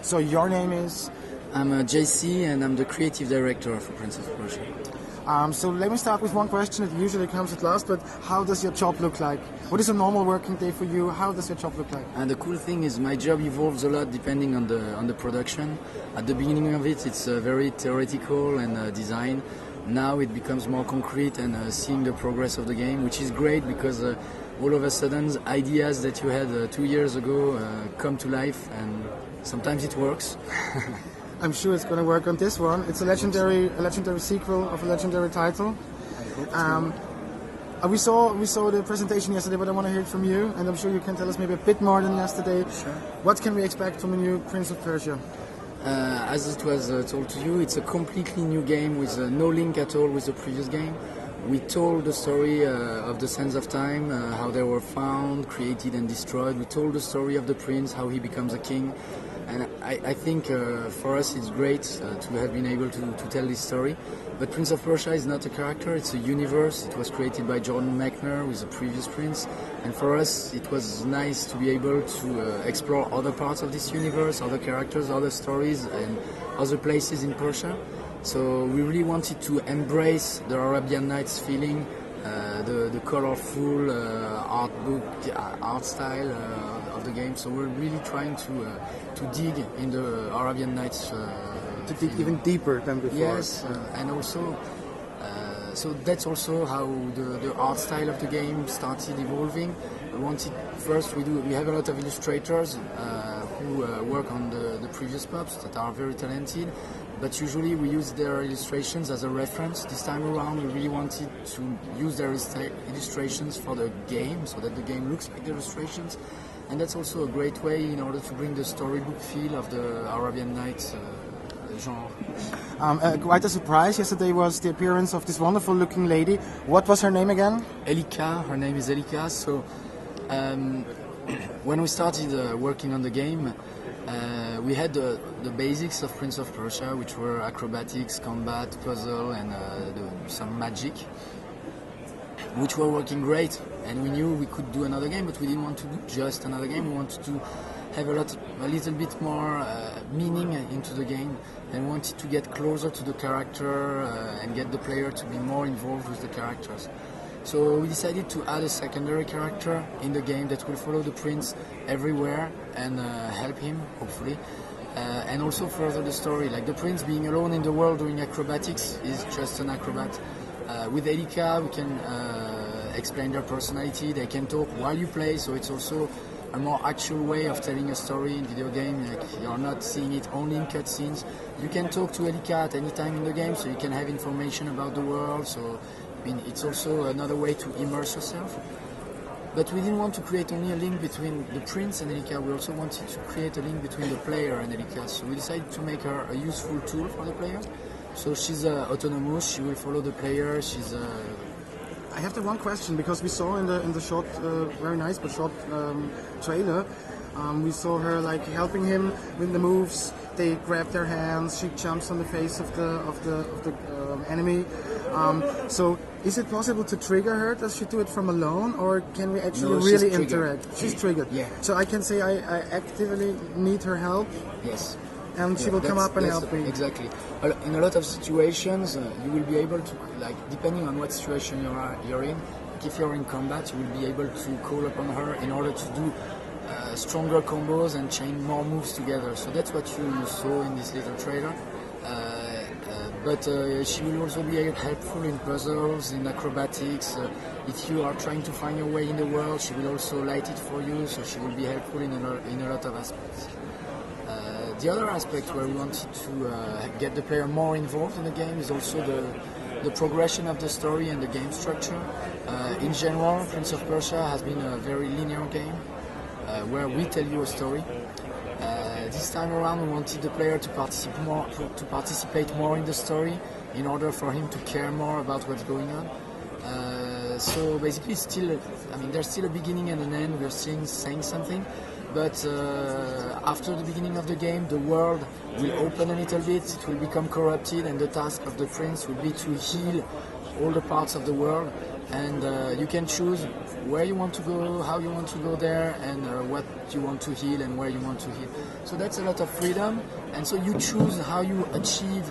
So your name is? I'm JC and I'm the creative director for Prince of Persia. So let me start with one question. It usually comes at last, but how does your job look like? What is a normal working day for you? How does your job look like? And the cool thing is my job evolves a lot depending on the production. At the beginning of it, it's very theoretical and design. Now it becomes more concrete and seeing the progress of the game, which is great because all of a sudden ideas that you had 2 years ago come to life, and sometimes it works. I'm sure it's going to work on this one. It's a legendary sequel of a legendary title. We saw the presentation yesterday, but I want to hear it from you, and I'm sure you can tell us maybe a bit more than yesterday. Sure. What can we expect from a new Prince of Persia? As it was told to you, it's a completely new game with no link at all with the previous game. We told the story of the Sands of Time, how they were found, created and destroyed. We told the story of the prince, how he becomes a king. And I think for us it's great to have been able to tell this story. But Prince of Persia is not a character, it's a universe. It was created by Jordan Mechner with the previous prince. And for us it was nice to be able to explore other parts of this universe, other characters, other stories and other places in Persia. So we really wanted to embrace the Arabian Nights feeling, the colorful art style of the game. So we're really trying to dig in the Arabian Nights. To dig even deeper than before. Yes, and also, so that's also how the art style of the game started evolving. We have a lot of illustrators who work on the previous pups that are very talented, but usually we use their illustrations as a reference. This time around we really wanted to use their illustrations for the game, so that the game looks like the illustrations, and that's also a great way in order to bring the storybook feel of the Arabian Nights genre. Quite a surprise yesterday was the appearance of this wonderful looking lady. What was her name again? Elika, her name is Elika. So when we started working on the game, we had the basics of Prince of Persia, which were acrobatics, combat, puzzle and some magic, which were working great, and we knew we could do another game, but we didn't want to do just another game. We wanted to have a little bit more meaning into the game, and wanted to get closer to the character and get the player to be more involved with the characters. So we decided to add a secondary character in the game that will follow the prince everywhere and help him, hopefully, and also further the story. Like the prince being alone in the world doing acrobatics is just an acrobat. With Elika we can explain their personality, they can talk while you play, so it's also a more actual way of telling a story in video game. Like you're not seeing it only in cutscenes. You can talk to Elika at any time in the game, so you can have information about the world. So I mean, it's also another way to immerse yourself. But we didn't want to create only a link between the prince and Elika, we also wanted to create a link between the player and Elika. So we decided to make her a useful tool for the player. So she's autonomous, she will follow the player, she's I have the one question, because we saw in the short, very nice but short trailer, we saw her like helping him with the moves. They grab their hands. She jumps on the face of the enemy. So is it possible to trigger her? Does she do it from alone, or can we actually really interact? She's triggered. Yeah. So I can say I actively need her help. Yes. And she will come up and help me. Exactly. In a lot of situations, you will be able to, like, depending on what situation you're in, like if you're in combat, you will be able to call upon her in order to do stronger combos and chain more moves together. So that's what you saw in this little trailer. But she will also be helpful in puzzles, in acrobatics. If you are trying to find your way in the world, she will also light it for you, so she will be helpful in a lot of aspects. The other aspect where we wanted to get the player more involved in the game is also the progression of the story and the game structure. In general, Prince of Persia has been a very linear game where we tell you a story. This time around we wanted the player to participate more in the story in order for him to care more about what's going on. So basically there's still a beginning and an end, we're still saying something, but after the beginning of the game the world will open a little bit, it will become corrupted, and the task of the prince will be to heal all the parts of the world, and you can choose where you want to go, how you want to go there, and what you want to heal and where you want to heal. So that's a lot of freedom, and so you choose how you achieve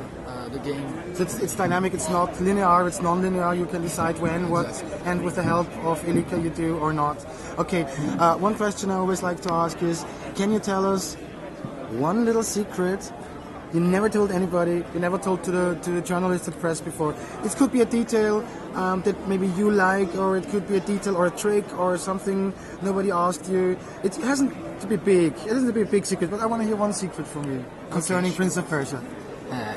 the game. So it's dynamic, it's not linear, it's non-linear, you can decide when, what, and with the help of Elika you do or not. Okay, one question I always like to ask is, can you tell us one little secret you never told anybody, you never told to the journalists at press before? It could be a detail that maybe you like, or it could be a detail or a trick or something nobody asked you. It hasn't to be big, it doesn't have to be a big secret, but I want to hear one secret from you concerning Prince of Persia.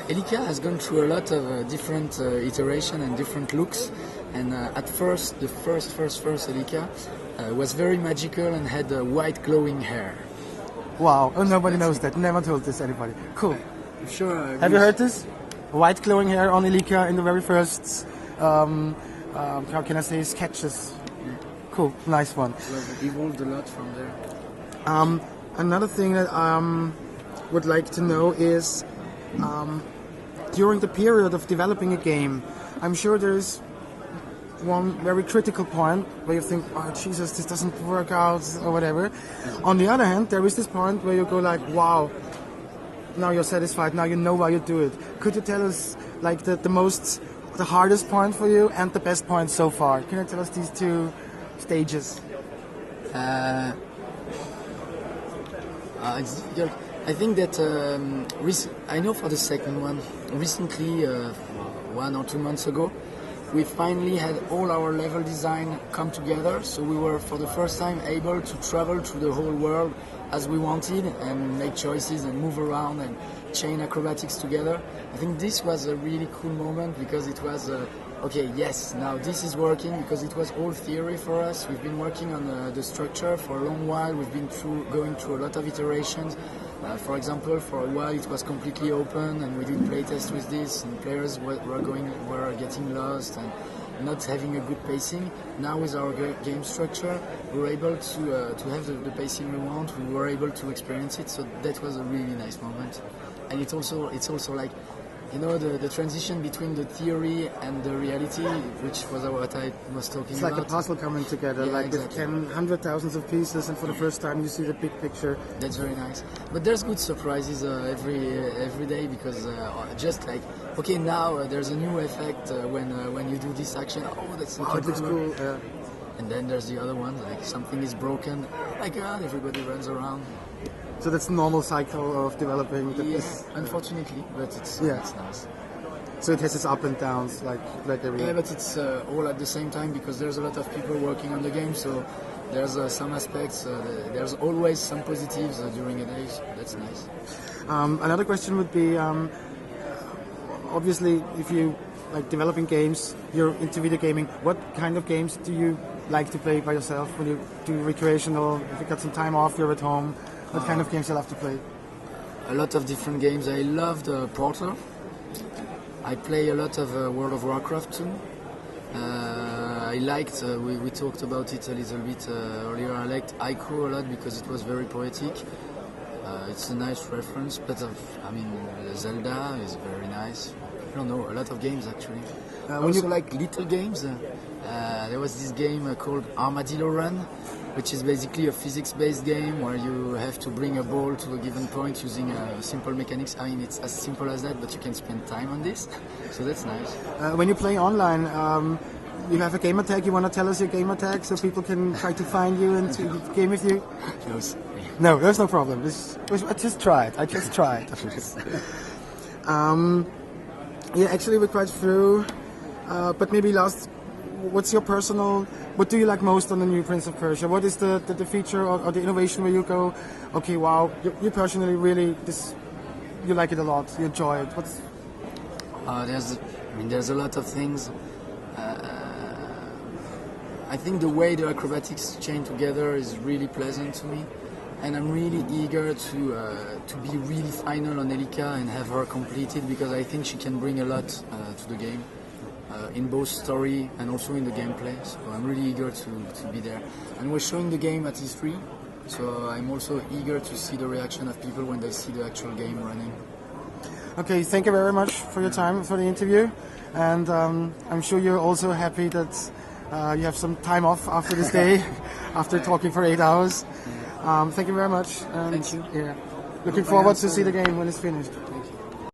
Elika has gone through a lot of different iteration and different looks, and at first, the first Elika was very magical and had white glowing hair. Wow, oh, nobody knows that, never told this anybody. Cool. Sure. Have you heard this? White glowing hair on Elika in the very first, how can I say, sketches. Cool, nice one. It evolved a lot from there. Another thing that would like to know is, during the period of developing a game, I'm sure there's one very critical point where you think, oh Jesus, this doesn't work out or whatever. On the other hand, there is this point where you go like, wow, now you're satisfied, now you know why you do it. Could you tell us like the hardest point for you and the best point so far? Can you tell us these two stages? It's difficult. I think that I know for the second one, recently, 1 or 2 months ago, we finally had all our level design come together, so we were for the first time able to travel through the whole world as we wanted and make choices and move around and chain acrobatics together. I think this was a really cool moment because it was okay, yes, now this is working, because it was all theory for us. We've been working on the structure for a long while. We've been going through a lot of iterations. For example, for a while it was completely open, and we did playtest with this, and players were getting lost and not having a good pacing. Now with our game structure, we were able to have the pacing we want. We were able to experience it, so that was a really nice moment. And it's also like, you know, the transition between the theory and the reality, which was what I was talking about. It's like a puzzle coming together, yeah, like exactly. with 100,000 of pieces, and for the first time you see the big picture. That's very nice. But there's good surprises every day, because just like, okay, now there's a new effect when you do this action. Oh, that's so It looks cool. Yeah. And then there's the other one, like something is broken. Oh my God, everybody runs around. So that's the normal cycle of developing. Yes, unfortunately, but it's nice. So it has its up and downs, like every. Yeah, but it's all at the same time, because there's a lot of people working on the game, so there's some aspects. There's always some positives during a day, so that's nice. Another question would be, obviously, if you like developing games, you're into video gaming. What kind of games do you like to play by yourself when you do recreational? If you got some time off, you're at home. What kind of games you love to play? A lot of different games. I loved Portal. I play a lot of World of Warcraft too. I liked, we talked about it a little bit earlier, I liked Ico a lot because it was very poetic. It's a nice reference, but I mean, Zelda is very nice. I don't know, a lot of games actually. Also like little games. There was this game called Armadillo Run, which is basically a physics-based game where you have to bring a ball to a given point using simple mechanics. I mean, it's as simple as that, but you can spend time on this, so that's nice. When you play online, you have a gamer tag. You want to tell us your gamer tag so people can try to find you and to game with you? No, there's no problem. I just tried. Yeah, actually we're quite through, but maybe last, what's your personal, what do you like most on the new Prince of Persia? What is the feature or the innovation where you go, okay, wow, you personally really, you like it a lot, you enjoy it? There's a lot of things. I think the way the acrobatics chain together is really pleasant to me, and I'm really eager to be really final on Elika and have her completed, because I think she can bring a lot to the game. In both story and also in the gameplay, so I'm really eager to be there. And we're showing the game at E3, so I'm also eager to see the reaction of people when they see the actual game running. Okay, thank you very much for your time for the interview, and I'm sure you're also happy that you have some time off after this day, after talking for 8 hours. Thank you very much. And, Thank you. Yeah, looking forward to see the game when it's finished. Thank you.